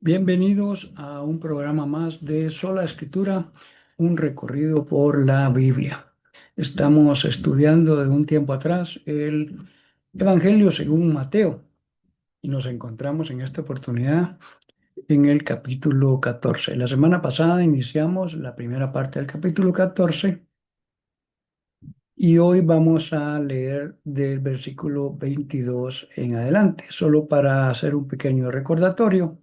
Bienvenidos a un programa más de Sola Escritura, un recorrido por la Biblia. Estamos estudiando de un tiempo atrás el Evangelio según Mateo y nos encontramos en esta oportunidad en el capítulo 14. La semana pasada iniciamos la primera parte del capítulo 14 y hoy vamos a leer del versículo 22 en adelante, solo para hacer un pequeño recordatorio.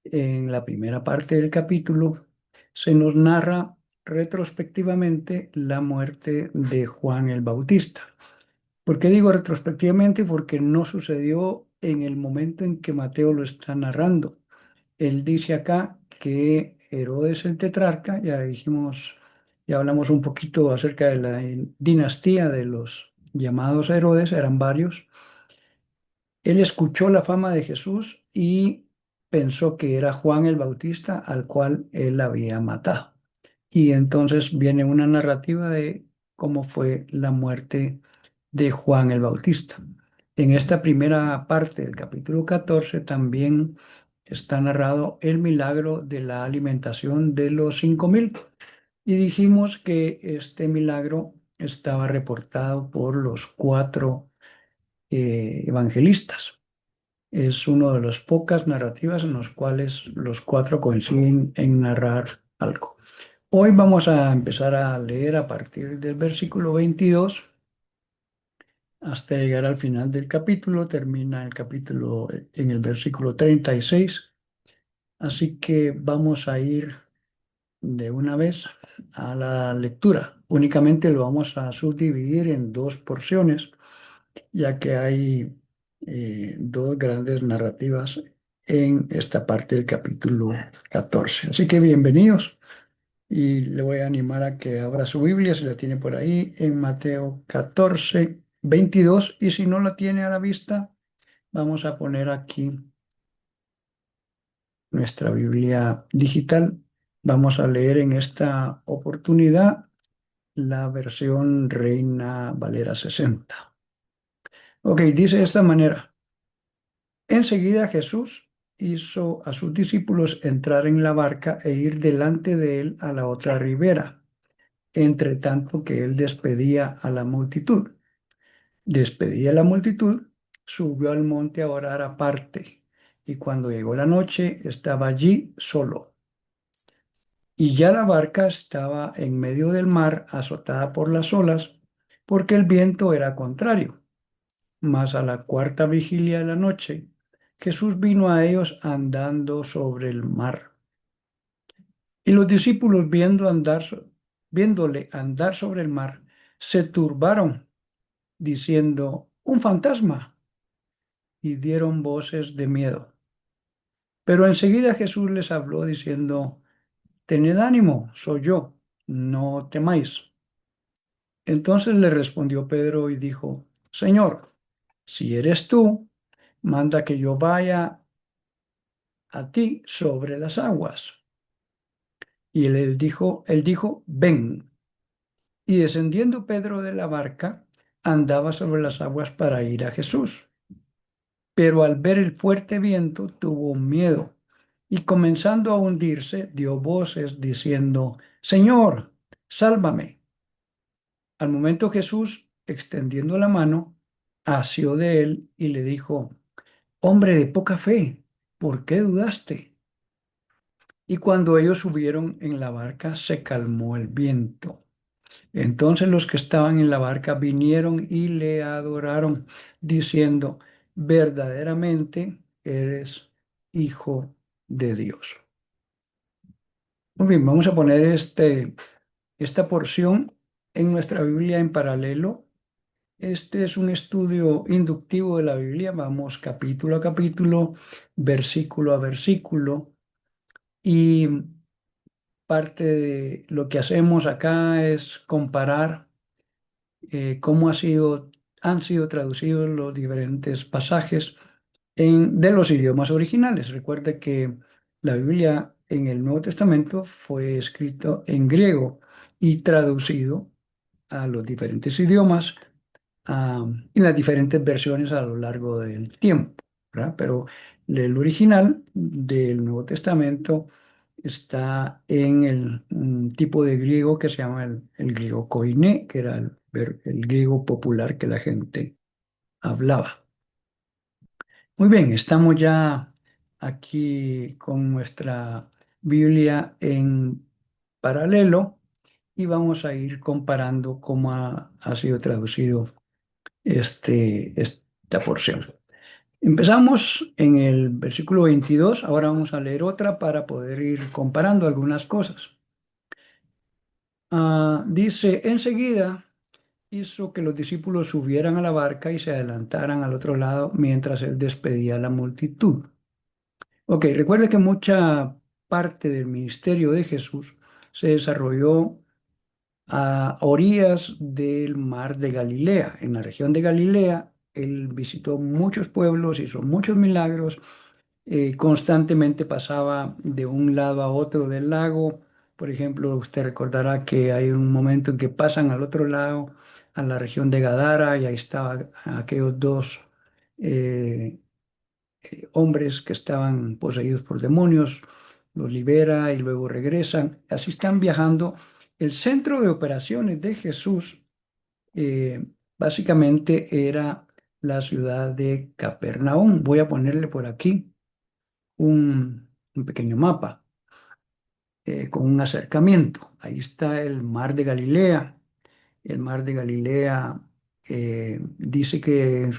En la primera parte del capítulo se nos narra retrospectivamente la muerte de Juan el Bautista. ¿Por qué digo retrospectivamente? Porque no sucedió en el momento en que Mateo lo está narrando. Él dice acá que Herodes el tetrarca, ya dijimos, ya hablamos un poquito acerca de la dinastía de los llamados Herodes, eran varios. Él escuchó la fama de Jesús y pensó que era Juan el Bautista al cual él había matado. Y entonces viene una narrativa de cómo fue la muerte de Juan el Bautista. En esta primera parte del capítulo 14 también está narrado el milagro de la alimentación de los 5.000. Y dijimos que este milagro estaba reportado por los cuatro evangelistas. Es una de las pocas narrativas en las cuales los cuatro coinciden en narrar algo. Hoy vamos a empezar a leer a partir del versículo 22 hasta llegar al final del capítulo. Termina el capítulo en el versículo 36. Así que vamos a ir de una vez a la lectura. Únicamente lo vamos a subdividir en dos porciones, ya que hay dos grandes narrativas en esta parte del capítulo 14. Así que bienvenidos y le voy a animar a que abra su Biblia si la tiene por ahí en Mateo 14, 22, y si no la tiene a la vista, vamos a poner aquí nuestra Biblia digital. Vamos a leer en esta oportunidad la versión Reina Valera 60. Ok, dice de esta manera. Enseguida Jesús hizo a sus discípulos entrar en la barca e ir delante de él a la otra ribera, entre tanto que él despedía a la multitud. Despedía a la multitud, subió al monte a orar aparte, y cuando llegó la noche estaba allí solo. Y ya la barca estaba en medio del mar, azotada por las olas, porque el viento era contrario. Mas a la cuarta vigilia de la noche, Jesús vino a ellos andando sobre el mar. Y los discípulos viéndole andar sobre el mar, se turbaron, diciendo, un fantasma, y dieron voces de miedo. Pero enseguida Jesús les habló diciendo, tened ánimo, soy yo, no temáis. Entonces le respondió Pedro y dijo, Señor, si eres tú, manda que yo vaya a ti sobre las aguas. Y él dijo, ven. Y descendiendo Pedro de la barca, andaba sobre las aguas para ir a Jesús. Pero al ver el fuerte viento, tuvo miedo y comenzando a hundirse, dio voces diciendo, Señor, sálvame. Al momento Jesús, extendiendo la mano, asió de él y le dijo, hombre de poca fe, ¿por qué dudaste? Y cuando ellos subieron en la barca, se calmó el viento. Entonces los que estaban en la barca vinieron y le adoraron, diciendo, verdaderamente eres hijo de Dios. Muy bien, vamos a poner esta porción en nuestra Biblia en paralelo. Este es un estudio inductivo de la Biblia. Vamos capítulo a capítulo, versículo a versículo. Y parte de lo que hacemos acá es comparar cómo han sido traducidos los diferentes pasajes de los idiomas originales. Recuerde que la Biblia en el Nuevo Testamento fue escrito en griego y traducido a los diferentes idiomas en las diferentes versiones a lo largo del tiempo, ¿verdad? Pero El original del Nuevo Testamento está en el tipo de griego que se llama el griego koiné, que era el griego popular que la gente hablaba. Muy bien, estamos ya aquí con nuestra Biblia en paralelo y vamos a ir comparando cómo ha sido traducido esta porción. Empezamos en el versículo 22. Ahora vamos a leer otra para poder ir comparando algunas cosas. Dice, enseguida hizo que los discípulos subieran a la barca y se adelantaran al otro lado mientras él despedía a la multitud. Ok, recuerde que mucha parte del ministerio de Jesús se desarrolló a orillas del mar de Galilea. En la región de Galilea, él visitó muchos pueblos, hizo muchos milagros, constantemente pasaba de un lado a otro del lago. Por ejemplo, usted recordará que hay un momento en que pasan al otro lado, a la región de Gadara, y ahí estaban aquellos dos eh, hombres que estaban poseídos por demonios, los libera y luego regresan. Así están viajando. El centro de operaciones de Jesús eh, básicamente era la ciudad de Capernaum. Voy a ponerle por aquí un pequeño mapa con un acercamiento. Ahí está el mar de Galilea. El mar de Galilea dice que en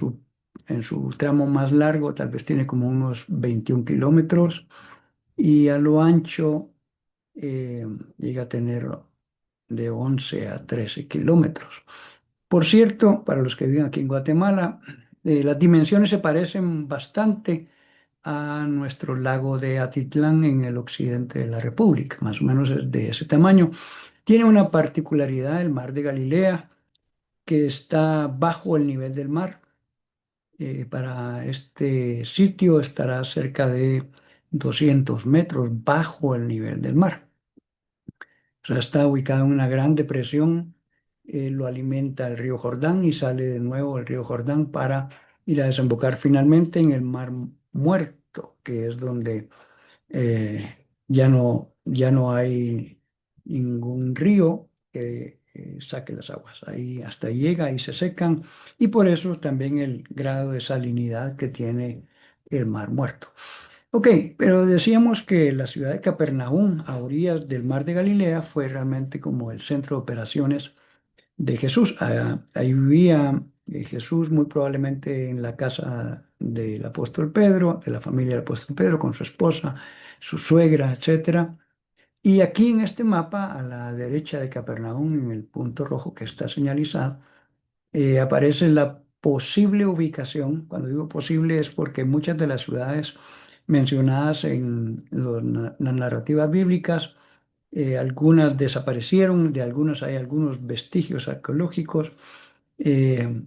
su tramo más largo tal vez tiene como unos 21 kilómetros y a lo ancho eh, llega a tener de 11 a 13 kilómetros. Por cierto, para los que viven aquí en Guatemala, las dimensiones se parecen bastante a nuestro lago de Atitlán en el occidente de la República, más o menos es de ese tamaño. Tiene una particularidad el mar de Galilea, que está bajo el nivel del mar. Para este sitio estará cerca de 200 metros bajo el nivel del mar. O sea, está ubicado en una gran depresión, lo alimenta el río Jordán y sale de nuevo el río Jordán para ir a desembocar finalmente en el Mar Muerto, que es donde ya no hay ningún río que saque las aguas. Ahí hasta ahí llega y se secan y por eso también el grado de salinidad que tiene el Mar Muerto. Ok, pero decíamos que la ciudad de Capernaum, a orillas del mar de Galilea, fue realmente como el centro de operaciones de Jesús. Ahí vivía Jesús muy probablemente en la casa del apóstol Pedro, de la familia del apóstol Pedro, con su esposa, su suegra, etcétera. Y aquí en este mapa, a la derecha de Capernaum, en el punto rojo que está señalizado, aparece la posible ubicación. Cuando digo posible es porque muchas de las ciudades mencionadas en las narrativas bíblicas, algunas desaparecieron, de algunas hay algunos vestigios arqueológicos, eh,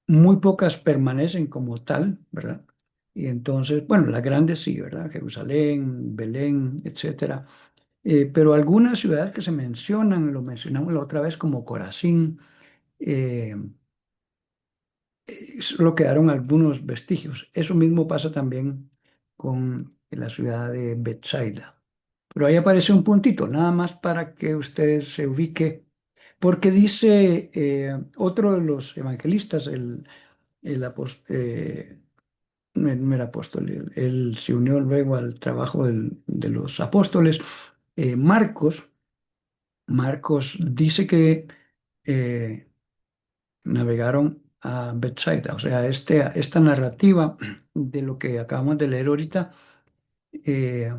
muy pocas permanecen como tal, ¿verdad? Y entonces, bueno, las grandes sí, ¿verdad? Jerusalén, Belén, etcétera. Pero algunas ciudades que se mencionan, lo mencionamos la otra vez como Corazín, eh, solo quedaron algunos vestigios. Eso mismo pasa también con la ciudad de Bethsaida. Pero ahí aparece un puntito, nada más para que usted se ubique, porque dice otro de los evangelistas, el, após- eh, no era apóstol, él se unió luego al trabajo de los apóstoles, Marcos. Marcos dice que eh, navegaron a Bethsaida. O sea, esta narrativa de lo que acabamos de leer ahorita eh,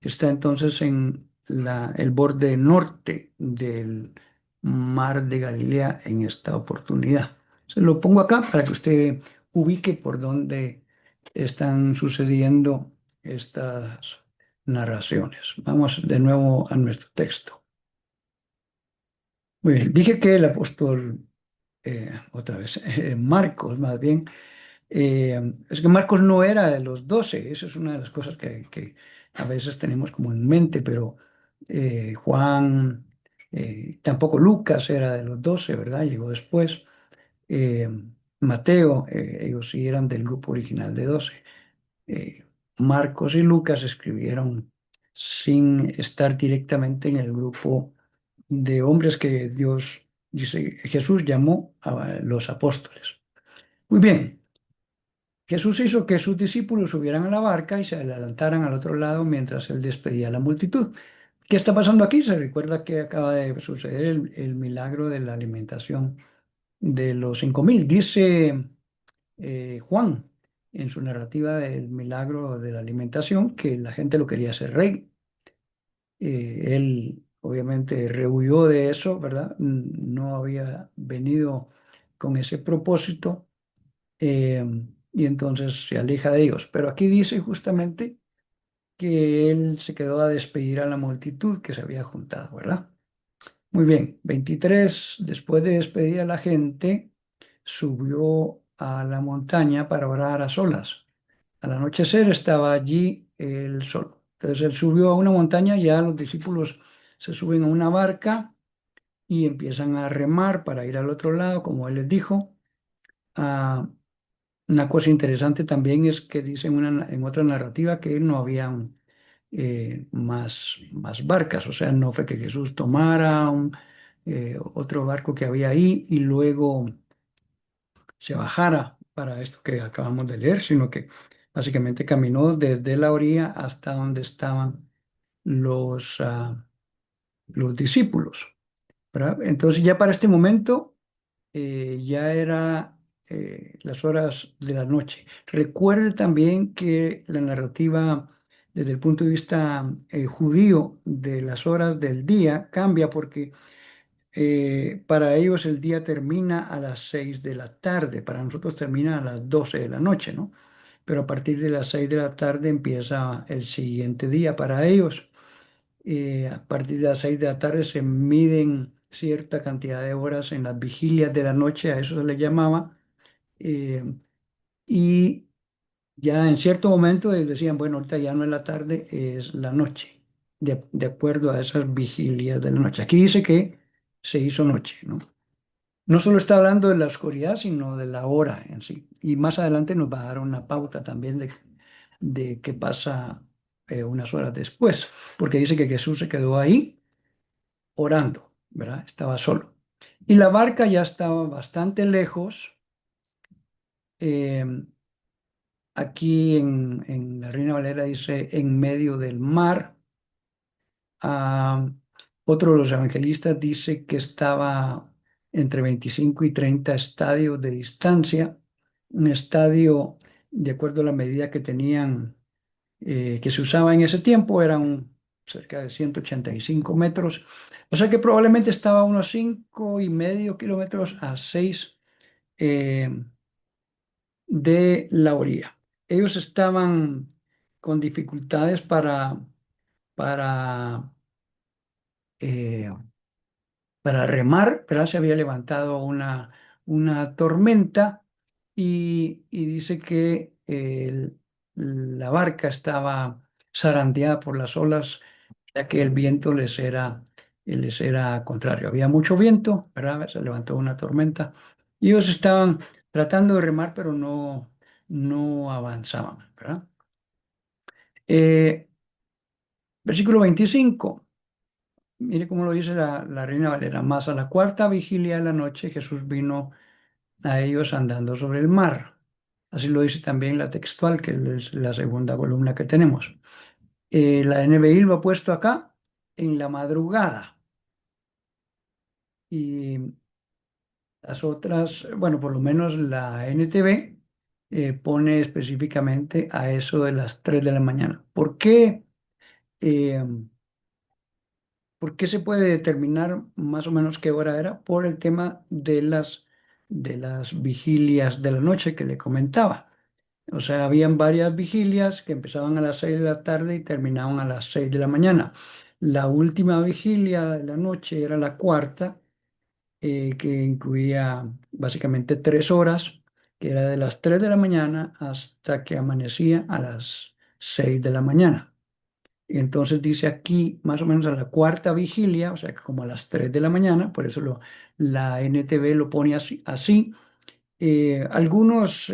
está entonces en el borde norte del mar de Galilea en esta oportunidad. Se lo pongo acá para que usted ubique por dónde están sucediendo estas narraciones. Vamos de nuevo a nuestro texto. Muy bien, dije que el apóstol, otra vez, Marcos más bien, es que Marcos no era de los 12. Eso es una de las cosas que a veces tenemos como en mente, pero Juan, tampoco Lucas era de los 12, ¿verdad? Llegó después. Eh, Mateo, ellos sí eran del grupo original de 12. Marcos y Lucas escribieron sin estar directamente en el grupo de hombres que Dios, dice, Jesús llamó a los apóstoles. Muy bien, Jesús hizo que sus discípulos subieran a la barca y se adelantaran al otro lado mientras él despedía a la multitud. ¿Qué está pasando aquí? Se recuerda que acaba de suceder el milagro de la alimentación de los 5.000. Dice Juan en su narrativa del milagro de la alimentación que la gente lo quería hacer rey. Él obviamente rehuyó de eso, ¿verdad? No había venido con ese propósito, eh, y entonces se aleja de ellos. Pero aquí dice justamente que él se quedó a despedir a la multitud que se había juntado, ¿verdad? Muy bien, 23, después de despedir a la gente, subió a la montaña para orar a solas. Al anochecer estaba allí el sol. Entonces él subió a una montaña, ya los discípulos se suben a una barca y empiezan a remar para ir al otro lado, como él les dijo. Ah, una cosa interesante también es que dice en otra narrativa que no habían más barcas, o sea, no fue que Jesús tomara otro barco que había ahí y luego se bajara para esto que acabamos de leer, sino que básicamente caminó desde la orilla hasta donde estaban los discípulos, ¿verdad? Entonces ya para este momento ya era las horas de la noche. Recuerde también que la narrativa desde el punto de vista judío de las horas del día cambia porque para ellos el día termina a las 6 de la tarde, para nosotros termina a las 12 de la noche, ¿no? Pero a partir de las 6 de la tarde empieza el siguiente día para ellos. A partir de las 6 de la tarde se miden cierta cantidad de horas en las vigilias de la noche, a eso se le llamaba, eh, y ya en cierto momento ellos decían, bueno, ahorita ya no es la tarde, es la noche, de acuerdo a esas vigilias de la noche. Aquí dice que se hizo noche, ¿no? No solo está hablando de la oscuridad, sino de la hora en sí. Y más adelante nos va a dar una pauta también de qué pasa unas horas después, porque dice que Jesús se quedó ahí orando, ¿verdad? Estaba solo. Y la barca ya estaba bastante lejos. eh, Aquí en la Reina Valera dice en medio del mar. Ah, otro de los evangelistas dice que estaba entre 25 y 30 estadios de distancia. Un estadio, de acuerdo a la medida que tenían, que se usaba en ese tiempo, eran cerca de 185 metros. O sea que probablemente estaba a unos 5,5 kilómetros a 6 de la orilla. Ellos estaban con dificultades para eh, para remar, pero se había levantado una tormenta y dice que la barca estaba zarandeada por las olas, ya que el viento les era contrario. Había mucho viento, ¿verdad? Se levantó una tormenta y ellos estaban tratando de remar, pero no avanzaban, ¿verdad? Eh, Versículo 25. Mire cómo lo dice la Reina Valera. Más a la cuarta vigilia de la noche Jesús vino a ellos andando sobre el mar. Así lo dice también la textual, que es la segunda columna que tenemos. La NBI lo ha puesto acá en la madrugada. Y las otras, bueno, por lo menos la NTV pone específicamente a eso de las 3 de la mañana. ¿Por qué? Eh, ¿Por qué se puede determinar más o menos qué hora era? Por el tema de las vigilias de la noche que le comentaba. O sea, habían varias vigilias que empezaban a las 6 de la tarde y terminaban a las 6 de la mañana. La última vigilia de la noche era la cuarta, que incluía básicamente 3 horas, que era de las 3 de la mañana hasta que amanecía a las 6 de la mañana. Y entonces dice aquí más o menos a la cuarta vigilia, o sea que como a las 3 de la mañana, por eso la NTV lo pone así. Algunos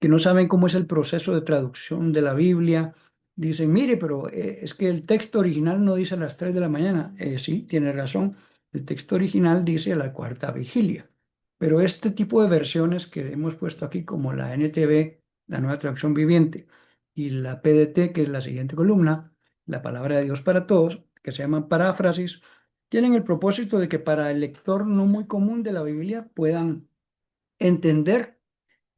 que no saben cómo es el proceso de traducción de la Biblia. Dicen, mire, pero es que el texto original no dice a las 3 de la mañana. Sí, tiene razón. El texto original dice a la cuarta vigilia. Pero este tipo de versiones que hemos puesto aquí, como la NTV, la Nueva Traducción Viviente, y la PDT, que es la siguiente columna, la Palabra de Dios para Todos, que se llaman paráfrasis, tienen el propósito de que para el lector no muy común de la Biblia puedan entender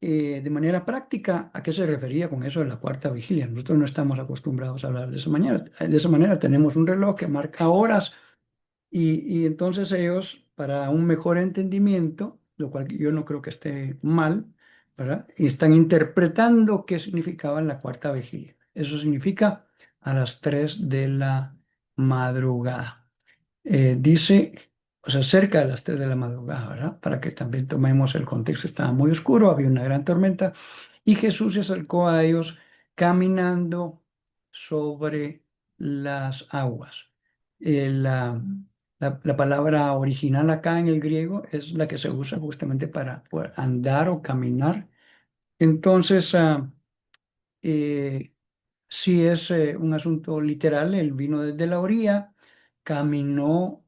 de manera práctica a qué se refería con eso de la cuarta vigilia. Nosotros no estamos acostumbrados a hablar de esa manera. De esa manera tenemos un reloj que marca horas y entonces ellos, para un mejor entendimiento, lo cual yo no creo que esté mal, ¿verdad? Y están interpretando qué significaba la cuarta vigilia. Eso significa a las 3 de la madrugada. Dice, o sea, cerca de las 3 de la madrugada, ¿verdad? Para que también tomemos el contexto. Estaba muy oscuro, había una gran tormenta y Jesús se acercó a ellos caminando sobre las aguas. La palabra original acá en el griego es la que se usa justamente para poder andar o caminar. Entonces, eh, si es un asunto literal, él vino desde la orilla, caminó,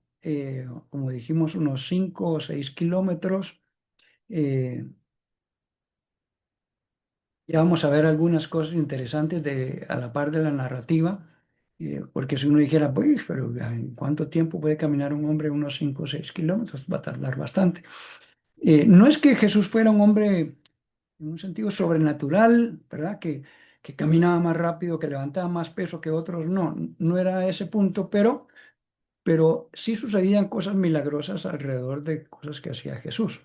como dijimos, unos 5 o 6 kilómetros. eh, Ya vamos a ver algunas cosas interesantes a la par de la narrativa, porque si uno dijera, pues, pero ¿en cuánto tiempo puede caminar un hombre unos 5 o 6 kilómetros? Va a tardar bastante. No es que Jesús fuera un hombre en un sentido sobrenatural, ¿verdad? Que caminaba más rápido, que levantaba más peso que otros, no, no era ese punto, pero sí sucedían cosas milagrosas alrededor de cosas que hacía Jesús.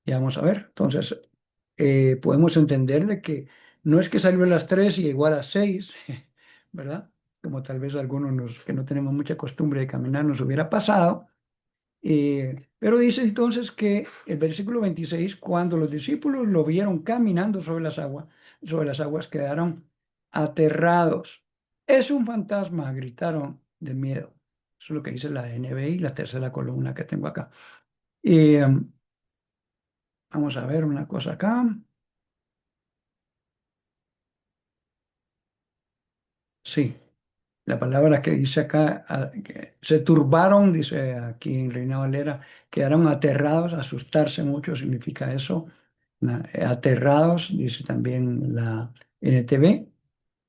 Y vamos a ver. Entonces, podemos entender de que no es que salió a las 3 y llegó a las 6, ¿verdad? Como tal vez algunos que no tenemos mucha costumbre de caminar nos hubiera pasado. Pero dice entonces que el versículo 26 cuando los discípulos lo vieron caminando sobre las aguas quedaron aterrados. Es un fantasma, gritaron de miedo. Eso es lo que dice la NBI, la tercera columna que tengo acá. Eh, Vamos a ver una cosa acá. Sí, la palabra que dice acá, que se turbaron, dice aquí en Reina Valera, quedaron aterrados, asustarse mucho significa eso. Aterrados, dice también la NTV,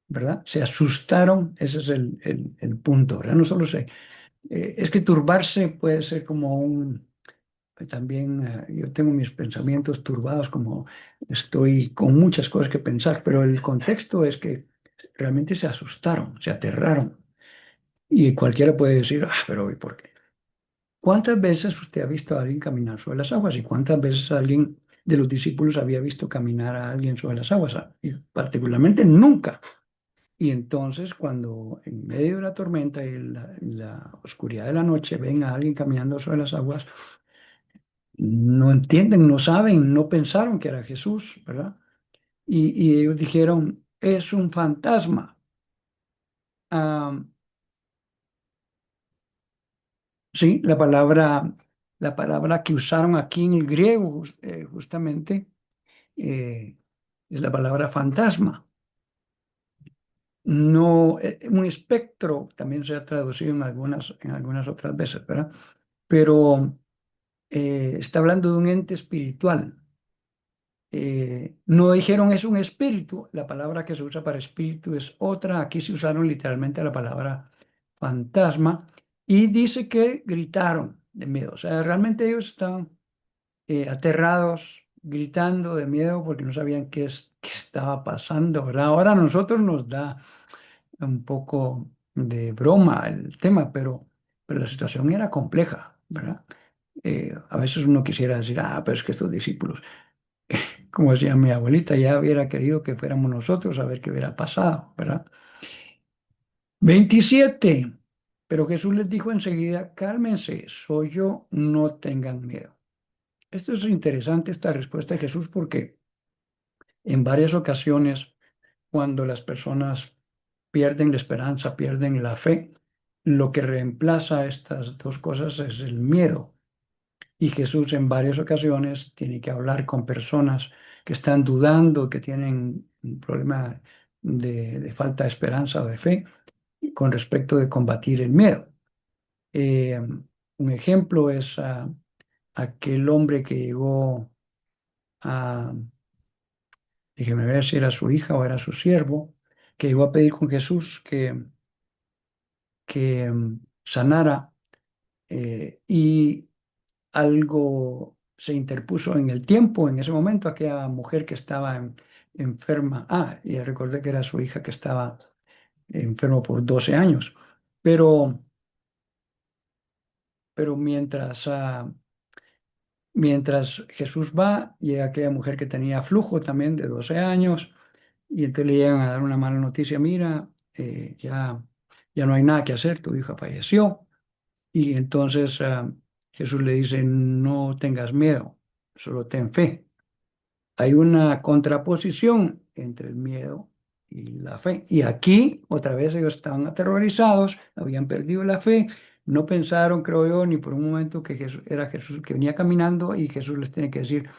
¿verdad? Se asustaron, ese es el punto, ¿verdad? No solo es que turbarse puede ser como también yo tengo mis pensamientos turbados, como estoy con muchas cosas que pensar, pero el contexto es que realmente se asustaron, se aterraron. Y cualquiera puede decir, pero ¿y por qué? ¿Cuántas veces usted ha visto a alguien caminar sobre las aguas? ¿Y cuántas veces alguien de los discípulos había visto caminar a alguien sobre las aguas? Y particularmente nunca. Y entonces cuando en medio de la tormenta y la oscuridad de la noche ven a alguien caminando sobre las aguas, no entienden, no saben, no pensaron que era Jesús, ¿verdad? Y ellos dijeron, es un fantasma. Ah, sí, la palabra que usaron aquí en el griego justamente es la palabra fantasma. No, un espectro también se ha traducido en algunas otras veces, ¿verdad? Pero está hablando de un ente espiritual. No dijeron es un espíritu, la palabra que se usa para espíritu es otra, aquí se usaron literalmente la palabra fantasma y dice que gritaron de miedo, o sea, realmente ellos estaban aterrados, gritando de miedo porque no sabían qué estaba pasando, ¿verdad? Ahora a nosotros nos da un poco de broma el tema, pero la situación era compleja, ¿verdad? A veces uno quisiera decir, pero es que estos discípulos como decía mi abuelita, ya hubiera querido que fuéramos nosotros a ver qué hubiera pasado, ¿verdad? 27. Pero Jesús les dijo enseguida, cálmense, soy yo, no tengan miedo. Esto es interesante, esta respuesta de Jesús, porque en varias ocasiones, cuando las personas pierden la esperanza, pierden la fe, lo que reemplaza estas dos cosas es el miedo. Y Jesús en varias ocasiones tiene que hablar con personas que están dudando, que tienen un problema de falta de esperanza o de fe con respecto de combatir el miedo. Eh, un ejemplo es aquel hombre que llegó a, déjeme ver si era su hija o era su siervo, que llegó a pedir con Jesús que sanara, y algo se interpuso en el tiempo, en ese momento, aquella mujer que estaba enferma. Y recordé que era su hija que estaba enfermo por 12 años. Pero, pero mientras Jesús va, llega aquella mujer que tenía flujo también de 12 años, y entonces le llegan a dar una mala noticia: mira, ya no hay nada que hacer, tu hija falleció. Y entonces Jesús le dice: no tengas miedo, solo ten fe. Hay una contraposición entre el miedo y la fe. Y aquí, otra vez, ellos estaban aterrorizados, habían perdido la fe, no pensaron, creo yo, ni por un momento que era Jesús que venía caminando, y Jesús les tiene que decir: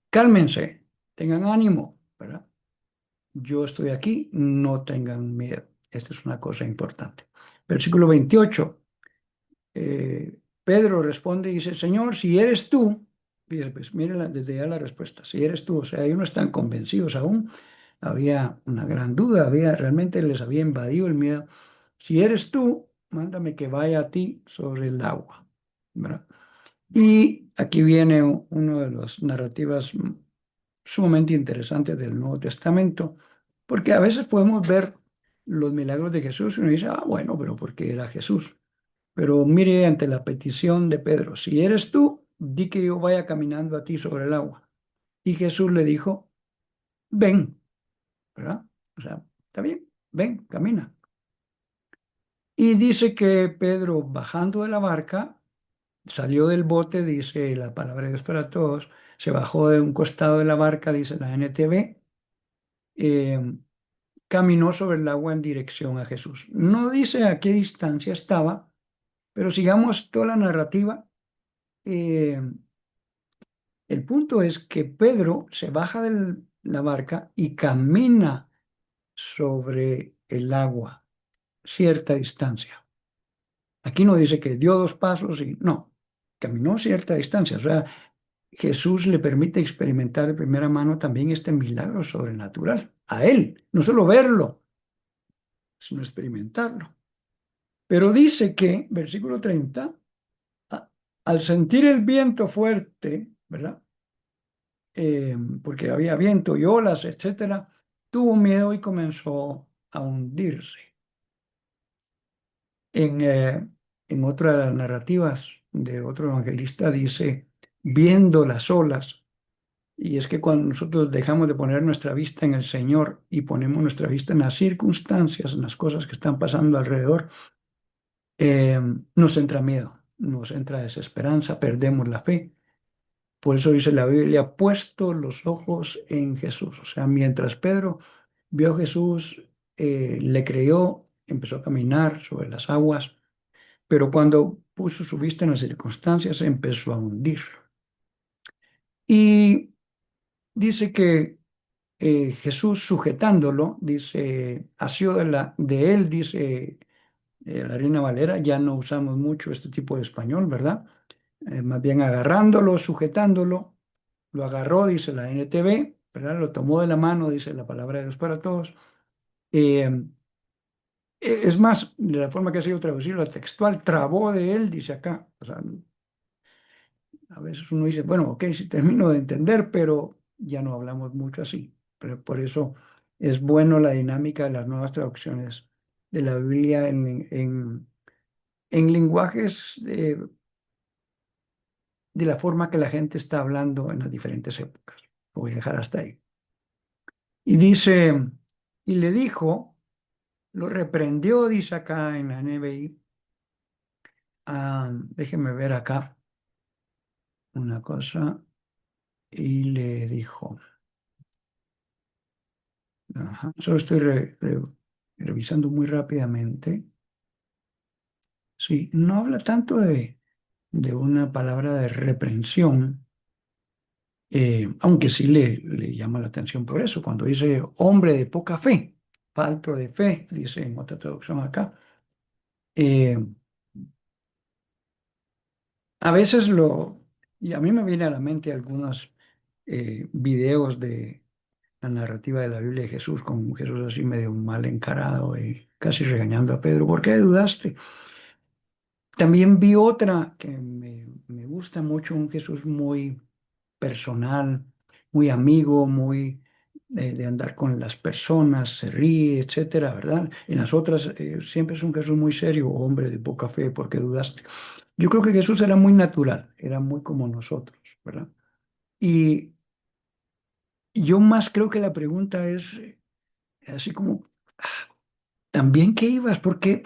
cálmense, tengan ánimo, ¿verdad? Yo estoy aquí, no tengan miedo. Esta es una cosa importante. Versículo 28. Pedro responde y dice: Señor, si eres tú. Fíjese, pues, mire desde ya la respuesta: si eres tú. O sea, ellos no están convencidos aún. Había una gran duda, realmente les había invadido el miedo. Si eres tú, mándame que vaya a ti sobre el agua, ¿verdad? Y aquí viene uno de las narrativas sumamente interesantes del Nuevo Testamento, porque a veces podemos ver los milagros de Jesús y uno dice: bueno, pero ¿por qué era Jesús? Pero mire, ante la petición de Pedro: si eres tú, di que yo vaya caminando a ti sobre el agua. Y Jesús le dijo: ven, ¿verdad? O sea, está bien, ven, camina. Y dice que Pedro, bajando de la barca, salió del bote, dice la palabra de Dios para todos, se bajó de un costado de la barca, dice la NTV, eh, caminó sobre el agua en dirección a Jesús. No dice a qué distancia estaba, pero sigamos toda la narrativa. eh, El punto es que Pedro se baja de la barca y camina sobre el agua cierta distancia. Aquí no dice que dio 2 pasos y no, caminó cierta distancia. O sea, Jesús le permite experimentar de primera mano también este milagro sobrenatural a él, no solo verlo, sino experimentarlo. Pero dice que, versículo 30, a- al sentir el viento fuerte, ¿verdad? Porque había viento y olas, etcétera, tuvo miedo y comenzó a hundirse. En, eh, en otra de las narrativas de otro evangelista dice: viendo las olas. Y es que cuando nosotros dejamos de poner nuestra vista en el Señor y ponemos nuestra vista en las circunstancias, en las cosas que están pasando alrededor, nos entra miedo, nos entra desesperanza, perdemos la fe. Por eso dice la Biblia: puesto los ojos en Jesús. O sea, mientras Pedro vio a Jesús, le creyó, empezó a caminar sobre las aguas, pero cuando puso su vista en las circunstancias, empezó a hundir. Y dice que Jesús, sujetándolo, dice, asió de él, dice la Reina Valera. Ya no usamos mucho este tipo de español, ¿verdad? Más bien agarrándolo, sujetándolo, lo agarró, dice la NTV, ¿verdad? Lo tomó de la mano, dice la palabra de Dios para todos. Eh, es más, de la forma que ha sido traducido, la textual, trabó de él, dice acá. O sea, a veces uno dice: bueno, ok, sí termino de entender, pero ya no hablamos mucho así. Pero por eso es bueno la dinámica de las nuevas traducciones de la Biblia en lenguajes de la forma que la gente está hablando en las diferentes épocas. Lo voy a dejar hasta ahí. Y dice: y le dijo, lo reprendió, dice acá en la NBI. Déjeme ver acá una cosa. Y le dijo, ajá, solo estoy revisando muy rápidamente. Sí, no habla tanto de una palabra de reprensión, Aunque sí le llama la atención por eso, cuando dice hombre de poca fe, falto de fe, dice en otra traducción acá. Eh, a veces y a mí me viene a la mente algunos videos de la narrativa de la Biblia de Jesús, con Jesús así medio mal encarado y casi regañando a Pedro, ¿por qué dudaste? También vi otra que me gusta mucho, un Jesús muy personal, muy amigo, muy de andar con las personas, se ríe, etcétera, ¿verdad? En las otras siempre es un Jesús muy serio, hombre de poca fe, ¿por qué dudaste? Yo creo que Jesús era muy natural, era muy como nosotros, ¿verdad? Y yo más creo que la pregunta es así como, ¿también qué ibas? ¿Por qué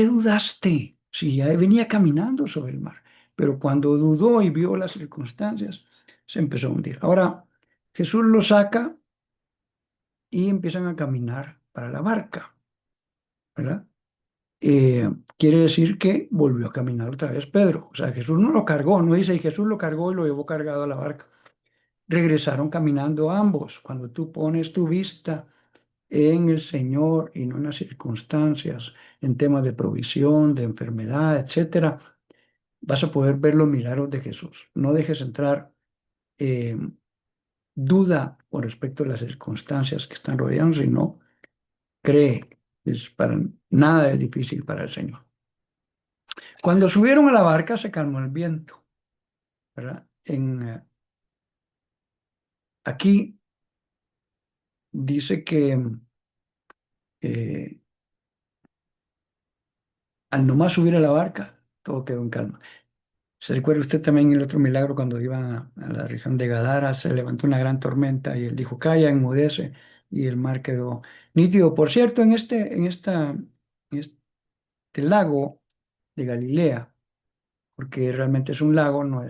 dudaste? Si ya venía caminando sobre el mar. Pero cuando dudó y vio las circunstancias, se empezó a hundir. Ahora, Jesús lo saca y empiezan a caminar para la barca, ¿verdad? Quiere decir que volvió a caminar otra vez Pedro. O sea, Jesús no lo cargó, no dice, y Jesús lo cargó y lo llevó cargado a la barca. Regresaron caminando ambos. Cuando tú pones tu vista en el Señor y no en las circunstancias, en temas de provisión, de enfermedad, etcétera, vas a poder ver los milagros de Jesús. No dejes entrar eh, duda con respecto a las circunstancias que están rodeando, sino cree. Es para nada es difícil para el Señor. Cuando subieron a la barca se calmó el viento, ¿verdad? Aquí dice que eh, al nomás subir a la barca, todo quedó en calma. ¿Se recuerda usted también el otro milagro cuando iban a la región de Gadara? Se levantó una gran tormenta y él dijo, calla, enmudece, y el mar quedó nítido. Por cierto, en este lago de Galilea, porque realmente es un lago, no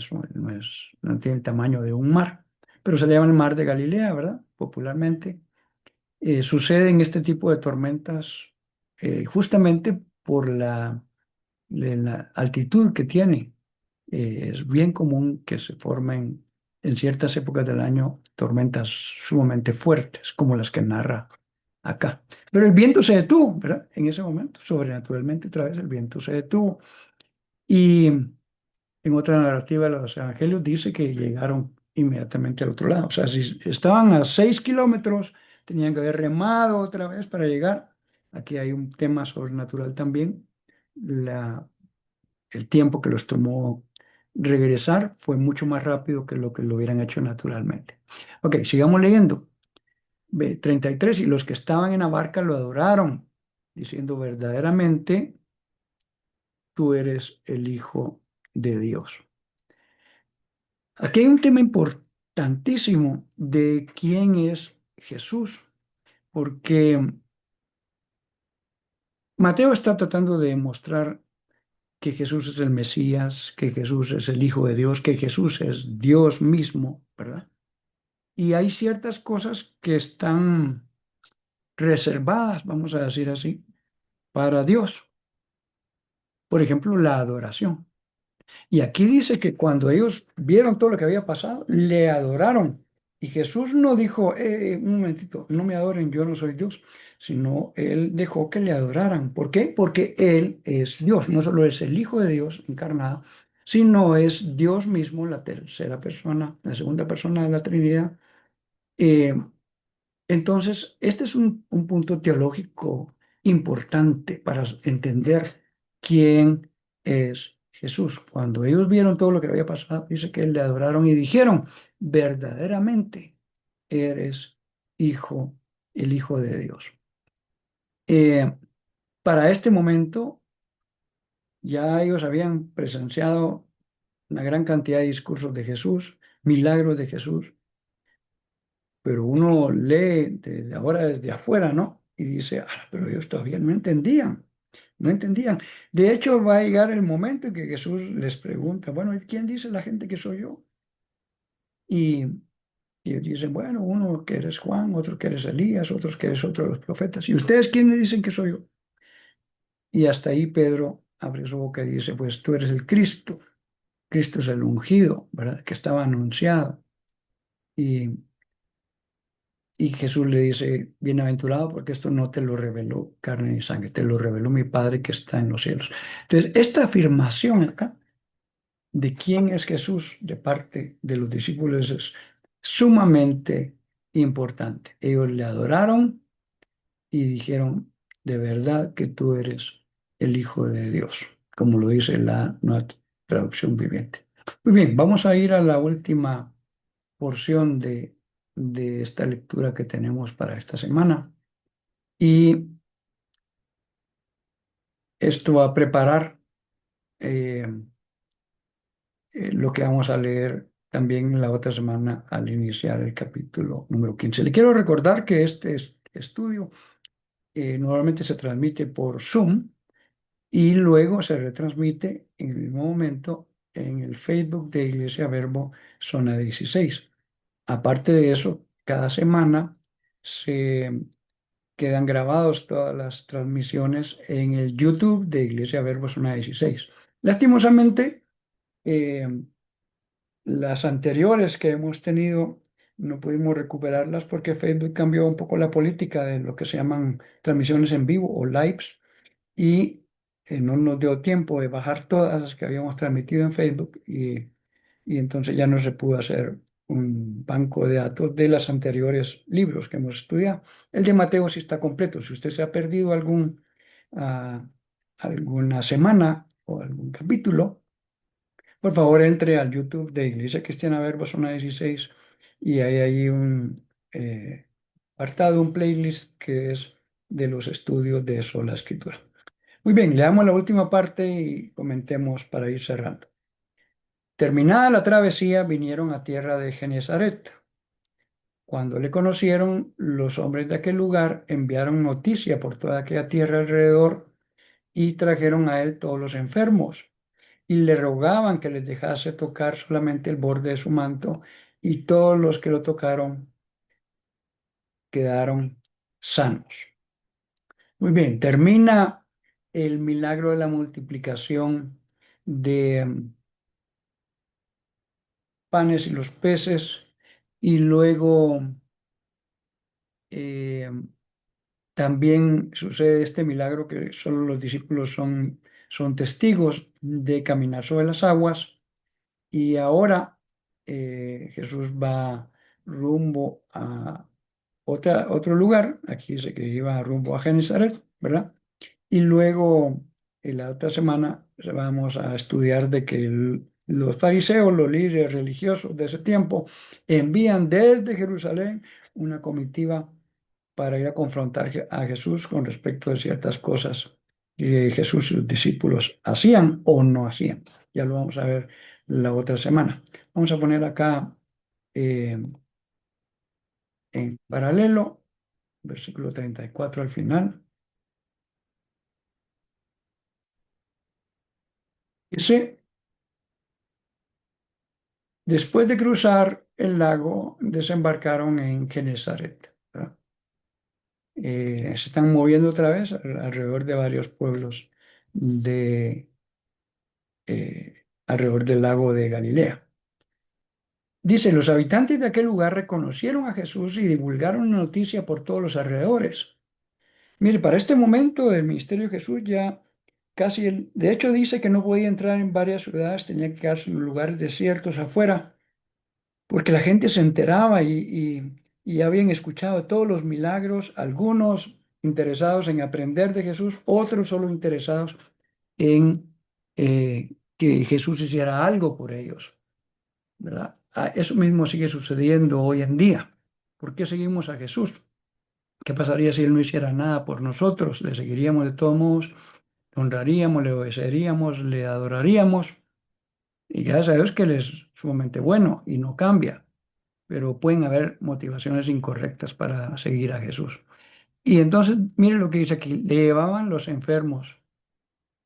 tiene el tamaño de un mar, pero se le llama el mar de Galilea, ¿verdad? Popularmente. Suceden este tipo de tormentas justamente por la altitud que tiene. Es bien común que se formen en ciertas épocas del año tormentas sumamente fuertes, como las que narra acá. Pero el viento se detuvo, ¿verdad? En ese momento, sobrenaturalmente, otra vez el viento se detuvo. Y en otra narrativa de los evangelios dice que llegaron inmediatamente al otro lado. O sea, si estaban a 6 kilómetros, tenían que haber remado otra vez para llegar. Aquí hay un tema sobrenatural también. El tiempo que los tomó regresar fue mucho más rápido que lo hubieran hecho naturalmente. Ok, sigamos leyendo. 33, y los que estaban en la barca lo adoraron, diciendo verdaderamente, tú eres el Hijo de Dios. Aquí hay un tema importantísimo de quién es Jesús, porque Mateo está tratando de mostrar que Jesús es el Mesías, que Jesús es el Hijo de Dios, que Jesús es Dios mismo, ¿verdad? Y hay ciertas cosas que están reservadas, vamos a decir así, para Dios. Por ejemplo, la adoración. Y aquí dice que cuando ellos vieron todo lo que había pasado, le adoraron. Y Jesús no dijo, un momentito, no me adoren, yo no soy Dios, sino él dejó que le adoraran. ¿Por qué? Porque él es Dios, no solo es el Hijo de Dios encarnado, sino es Dios mismo, la tercera persona, la segunda persona de la Trinidad. Eh, entonces, este es un punto teológico importante para entender quién es Jesús. Cuando ellos vieron todo lo que había pasado, dice que le adoraron y dijeron, verdaderamente eres hijo, el Hijo de Dios. Eh, para este momento, ya ellos habían presenciado una gran cantidad de discursos de Jesús, milagros de Jesús, pero uno lee desde ahora desde afuera, ¿no? Y dice, ah, pero ellos todavía no entendían, no entendían. De hecho, va a llegar el momento en que Jesús les pregunta, bueno, ¿y quién dice la gente que soy yo? Y, y ellos dicen, bueno, uno que eres Juan, otro que eres Elías, otros que eres otro de los profetas. ¿Y ustedes quiénes dicen que soy yo? Y hasta ahí Pedro abre su boca y dice, pues tú eres el Cristo, Cristo es el ungido, ¿verdad? Que estaba anunciado. Y, y Jesús le dice, bienaventurado porque esto no te lo reveló carne ni sangre, te lo reveló mi Padre que está en los cielos. Entonces, esta afirmación acá de quién es Jesús de parte de los discípulos es sumamente importante. Ellos le adoraron y dijeron, de verdad que tú eres el Hijo de Dios, como lo dice la nueva traducción viviente. Muy bien, vamos a ir a la última porción de esta lectura que tenemos para esta semana. Y esto va a preparar eh, lo que vamos a leer también la otra semana al iniciar el capítulo número 15. Le quiero recordar que este estudio normalmente se transmite por Zoom y luego se retransmite en el mismo momento en el Facebook de Iglesia Verbo Zona 16. Aparte de eso, cada semana se quedan grabados todas las transmisiones en el YouTube de Iglesia Verbo Zona 16. Lastimosamente, eh, las anteriores que hemos tenido no pudimos recuperarlas porque Facebook cambió un poco la política de lo que se llaman transmisiones en vivo o lives y no nos dio tiempo de bajar todas las que habíamos transmitido en Facebook y entonces ya no se pudo hacer un banco de datos de los anteriores libros que hemos estudiado. El de Mateo sí está completo. Si usted se ha perdido ah, alguna semana o algún capítulo, por favor entre al YouTube de Iglesia Cristiana Verbo Zona 16 y hay ahí un apartado, un playlist que es de los estudios de sola escritura. Muy bien, leamos la última parte y comentemos para ir cerrando. Terminada la travesía, vinieron a tierra de Genezaret. Cuando le conocieron, los hombres de aquel lugar enviaron noticia por toda aquella tierra alrededor y trajeron a él todos los enfermos y le rogaban que les dejase tocar solamente el borde de su manto y todos los que lo tocaron quedaron sanos. Muy bien, termina el milagro de la multiplicación de panes y los peces y luego eh, también sucede este milagro que solo los discípulos son testigos de caminar sobre las aguas y ahora Jesús va rumbo a otro lugar, aquí dice que iba rumbo a Genezaret, ¿verdad? Y luego, en la otra semana, vamos a estudiar de que los fariseos, los líderes religiosos de ese tiempo, envían desde Jerusalén una comitiva para ir a confrontar a Jesús con respecto de ciertas cosas que Jesús y sus discípulos hacían o no hacían. Ya lo vamos a ver la otra semana. Vamos a poner acá eh, en paralelo, versículo 34 al final. Dice, después de cruzar el lago, desembarcaron en Genezaret, ¿verdad? Se están moviendo otra vez alrededor de varios pueblos alrededor del lago de Galilea. Dice, los habitantes de aquel lugar reconocieron a Jesús y divulgaron la noticia por todos los alrededores. Mire, para este momento del ministerio de Jesús ya casi, de hecho dice que no podía entrar en varias ciudades, tenía que quedarse en lugares desiertos afuera porque la gente se enteraba y habían escuchado todos los milagros, algunos interesados en aprender de Jesús, otros solo interesados en que Jesús hiciera algo por ellos, ¿verdad? Eso mismo sigue sucediendo hoy en día. ¿Por qué seguimos a Jesús? ¿Qué pasaría si Él no hiciera nada por nosotros? Le seguiríamos de todos modos, le honraríamos, le obedeceríamos, le adoraríamos. Y gracias a Dios que Él es sumamente bueno y no cambia, pero pueden haber motivaciones incorrectas para seguir a Jesús. Y entonces, mire lo que dice aquí, le llevaban los enfermos,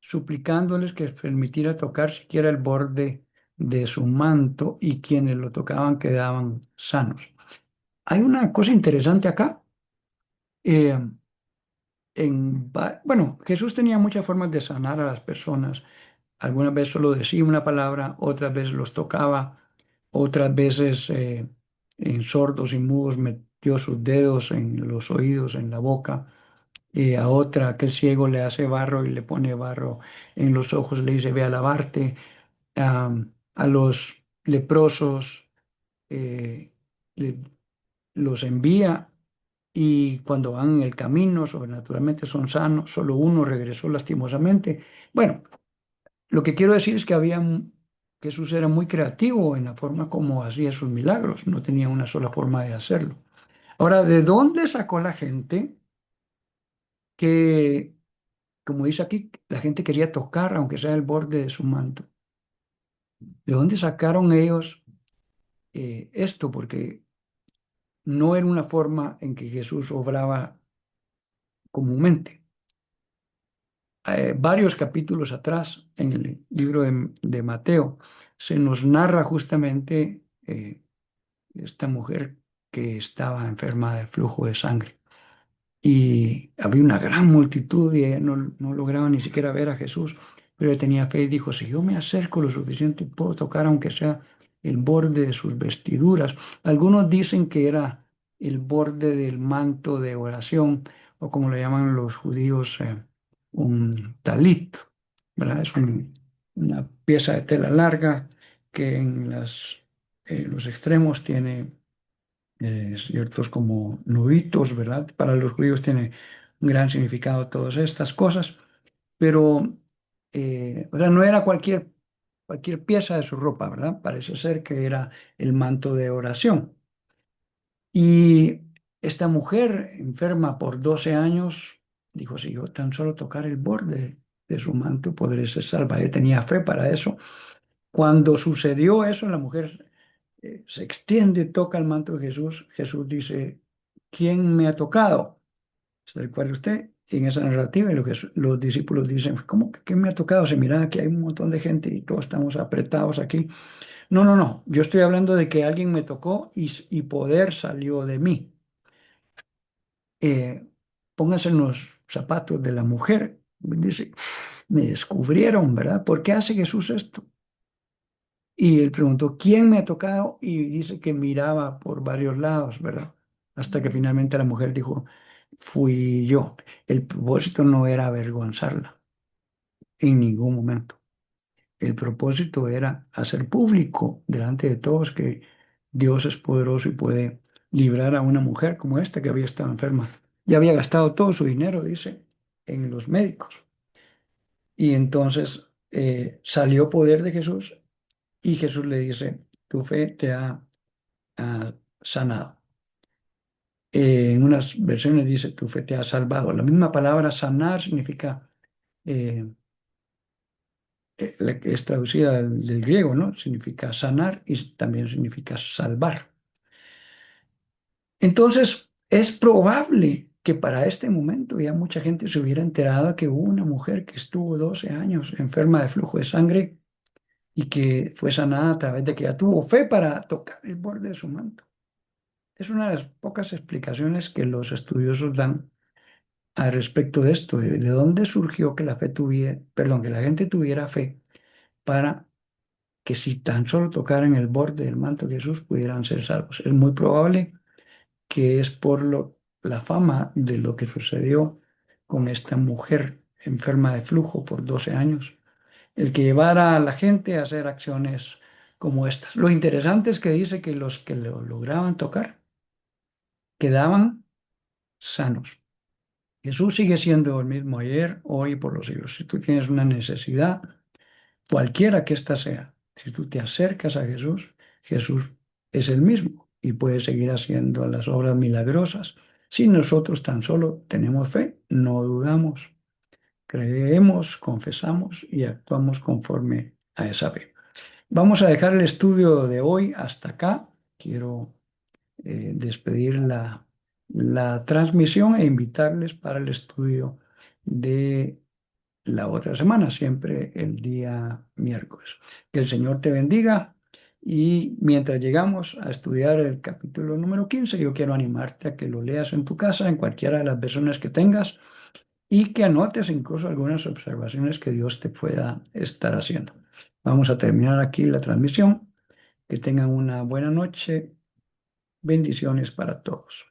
suplicándoles que les permitiera tocar siquiera el borde de su manto y quienes lo tocaban quedaban sanos. Hay una cosa interesante acá. eh, bueno, Jesús tenía muchas formas de sanar a las personas algunas veces solo decía una palabra, otras veces los tocaba, otras veces en sordos y mudos metió sus dedos en los oídos, en la boca. Y a otra que el ciego le hace barro y le pone barro en los ojos, le dice, ve a lavarte. A los leprosos eh, le- los envía y cuando van en el camino, sobrenaturalmente son sanos, solo uno regresó lastimosamente. Bueno, lo que quiero decir es que Jesús era muy creativo en la forma como hacía sus milagros, no tenía una sola forma de hacerlo. Ahora, ¿de dónde sacó la gente que, como dice aquí, la gente quería tocar, aunque sea el borde de su manto? ¿De dónde sacaron ellos esto? Porque no era una forma en que Jesús obraba comúnmente. Varios capítulos atrás, en el libro de Mateo, se nos narra justamente esta mujer que estaba enferma de flujo de sangre. Y había una gran multitud y ella no lograba ni siquiera ver a Jesús, pero ella tenía fe y dijo, si yo me acerco lo suficiente, puedo tocar aunque sea el borde de sus vestiduras. Algunos dicen que era el borde del manto de oración, o como le llaman los judíos, un talit, ¿verdad? Una pieza de tela larga que en los extremos tiene ciertos como nuditos, ¿verdad? Para los judíos tiene un gran significado todas estas cosas, pero o sea, no era cualquier pieza de su ropa, ¿verdad? Parece ser que era el manto de oración. Y esta mujer enferma por 12 años dijo, si yo tan solo tocar el borde de su manto, podré ser salva. Ella tenía fe para eso. Cuando sucedió eso, la mujer se extiende, toca el manto de Jesús. Jesús dice, ¿quién me ha tocado? ¿Se recuerda usted? Y en esa narrativa, los discípulos dicen, ¿cómo que quién me ha tocado? Se mira que hay un montón de gente y todos estamos apretados aquí. No, no, no. Yo estoy hablando de que alguien me tocó y poder salió de mí. Eh, Pónganse en los zapatos de la mujer. Dice, me descubrieron, ¿verdad? ¿Por qué hace Jesús esto? Y él preguntó, ¿quién me ha tocado? Y dice que miraba por varios lados, ¿verdad? Hasta que finalmente la mujer dijo, fui yo. El propósito no era avergonzarla en ningún momento. El propósito era hacer público delante de todos que Dios es poderoso y puede librar a una mujer como esta que había estado enferma. Y había gastado todo su dinero, dice, en los médicos. Y entonces salió poder de Jesús y Jesús le dice, tu fe te ha sanado. En unas versiones dice, tu fe te ha salvado. La misma palabra sanar significa, eh, la que es traducida del griego, ¿no? Significa sanar y también significa salvar. Entonces, es probable que para este momento ya mucha gente se hubiera enterado que hubo una mujer que estuvo 12 años enferma de flujo de sangre y que fue sanada a través de que ya tuvo fe para tocar el borde de su manto. Es una de las pocas explicaciones que los estudiosos dan al respecto de esto, de dónde surgió que la fe tuviera, perdón, que la gente tuviera fe para que si tan solo tocaran el borde del manto de Jesús pudieran ser salvos. Es muy probable que es por la fama de lo que sucedió con esta mujer enferma de flujo por 12 años, el que llevara a la gente a hacer acciones como estas. Lo interesante es que dice que los que lo lograban tocar quedaban sanos. Jesús sigue siendo el mismo ayer, hoy y por los siglos. Si tú tienes una necesidad, cualquiera que ésta sea, si tú te acercas a Jesús, Jesús es el mismo y puede seguir haciendo las obras milagrosas. Si nosotros tan solo tenemos fe, no dudamos, creemos, confesamos y actuamos conforme a esa fe. Vamos a dejar el estudio de hoy hasta acá. Quiero despedir la transmisión e invitarles para el estudio de la otra semana, siempre el día miércoles. Que el Señor te bendiga y mientras llegamos a estudiar el capítulo número 15, yo quiero animarte a que lo leas en tu casa, en cualquiera de las versiones que tengas, y que anotes incluso algunas observaciones que Dios te pueda estar haciendo. Vamos a terminar aquí la transmisión. Que tengan una buena noche. Bendiciones para todos.